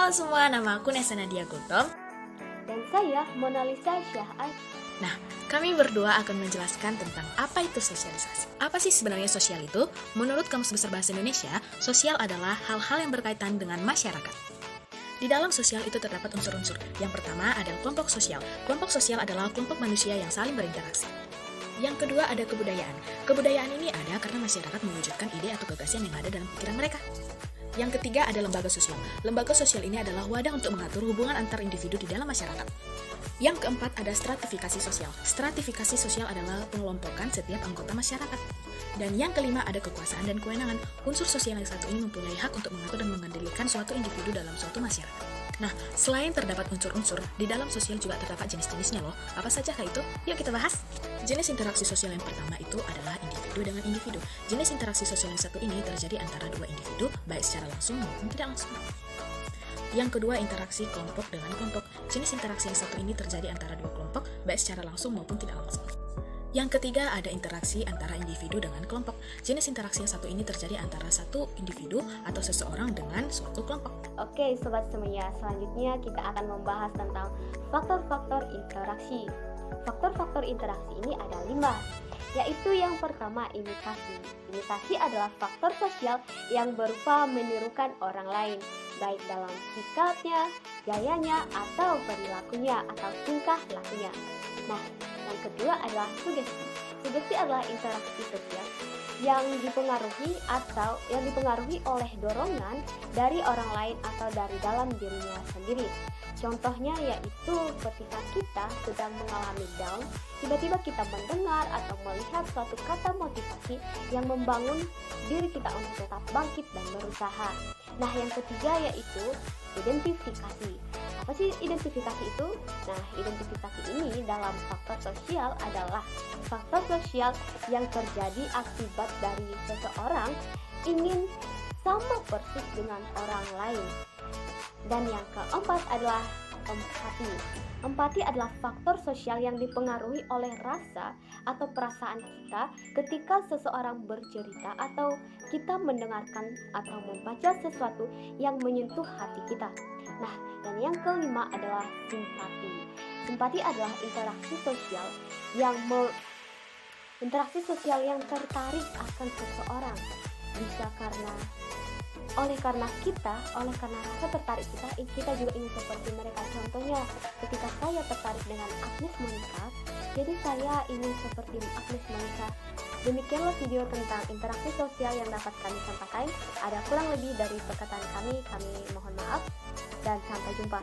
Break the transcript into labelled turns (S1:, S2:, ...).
S1: Halo semua, nama aku Nesa Nadia Gultom.
S2: Dan saya Monalisa Syah.
S1: Nah, kami berdua akan menjelaskan tentang apa itu sosialisasi. Apa sih sebenarnya sosial itu? Menurut Kamus Besar Bahasa Indonesia, sosial adalah hal-hal yang berkaitan dengan masyarakat. Di dalam sosial itu terdapat unsur-unsur. Yang pertama adalah kelompok sosial. Kelompok sosial adalah kelompok manusia yang saling berinteraksi. Yang kedua ada kebudayaan. Kebudayaan ini ada karena masyarakat mewujudkan ide atau gagasan yang ada dalam pikiran mereka. Yang ketiga ada lembaga sosial. Lembaga sosial ini adalah wadah untuk mengatur hubungan antar individu di dalam masyarakat. Yang keempat ada stratifikasi sosial. Stratifikasi sosial adalah pengelompokan setiap anggota masyarakat. Dan yang kelima ada kekuasaan dan kewenangan. Unsur sosial yang satu ini mempunyai hak untuk mengatur dan mengendalikan suatu individu dalam suatu masyarakat. Nah, selain terdapat unsur-unsur, di dalam sosial juga terdapat jenis-jenisnya loh. Apa sajakah itu? Yuk kita bahas. Jenis interaksi sosial yang pertama itu adalah individu dengan individu. Jenis interaksi sosial yang satu ini terjadi antara dua individu, baik secara langsung maupun tidak langsung. Yang kedua, interaksi kelompok dengan kelompok. Jenis interaksi yang satu ini terjadi antara dua kelompok, baik secara langsung maupun tidak langsung. Yang ketiga, ada interaksi antara individu dengan kelompok. Jenis interaksi yang satu ini terjadi antara satu individu atau seseorang dengan suatu kelompok.
S2: Oke, sobat semuanya, selanjutnya kita akan membahas tentang faktor-faktor interaksi. Faktor-faktor interaksi ini ada 5, yaitu yang pertama imitasi. Imitasi adalah faktor sosial yang berupa menirukan orang lain, baik dalam sikapnya, gayanya, atau perilakunya, atau tingkah lakunya. Nah, yang kedua adalah sugesti. Sugesti adalah interaksi sosial yang dipengaruhi oleh dorongan dari orang lain atau dari dalam dirinya sendiri. Contohnya yaitu ketika kita sedang mengalami down, tiba-tiba kita mendengar atau melihat suatu kata motivasi yang membangun diri kita untuk tetap bangkit dan berusaha. Nah, yang ketiga yaitu identifikasi. Apa sih identifikasi itu? Nah, identifikasi ini dalam faktor sosial adalah faktor sosial yang terjadi akibat dari seseorang ingin sama persis dengan orang lain. Dan yang keempat adalah empati. Empati adalah faktor sosial yang dipengaruhi oleh rasa atau perasaan kita ketika seseorang bercerita atau kita mendengarkan atau membaca sesuatu yang menyentuh hati kita. Nah, dan yang kelima adalah simpati. Simpati adalah interaksi sosial yang tertarik akan seseorang. Bisa oleh karena rasa tertarik kita juga ingin seperti mereka. Contohnya, ketika saya tertarik dengan Agnes Monica, jadi saya ingin seperti Agnes Monica. Demikianlah video tentang interaksi sosial yang dapat kami sampaikan. Ada kurang lebih dari perkataan kami mohon maaf dan sampai jumpa.